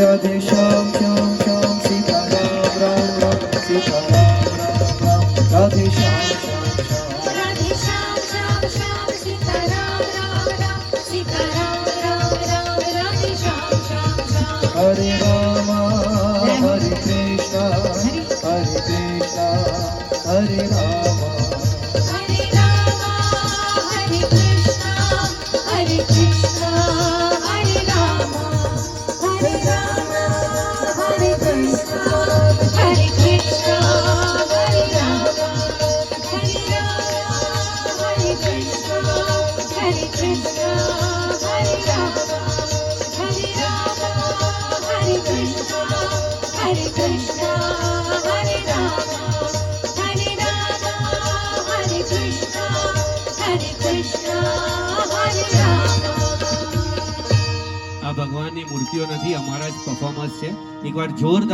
राधे श्याम श्याम श्याम सीता राम राम राम सीता राम राम राम राधे श्याम श्याम श्याम राधे श्याम श्याम श्याम सीता राम राम राम सीता राम राम राम राधे श्याम श्याम श्याम हरे राम हरे कृष्ण हरे राम हरे राम हरे कृष्ण हरे कृष्ण हरे राम हरे राम हरे कृष्ण हरे कृष्ण हरे राम हरे राम हरे कृष्ण हरे कृष्ण हरे राम हरे राम हरे कृष्ण हरे कृष्ण हरे राम हरे राम हरे कृष्ण हरे कृष्ण हरे राम આ ભગવાનની મૂર્તિઓ નથી, અમારા જ પરફોર્મન્સ છે. એકવાર જોરદાર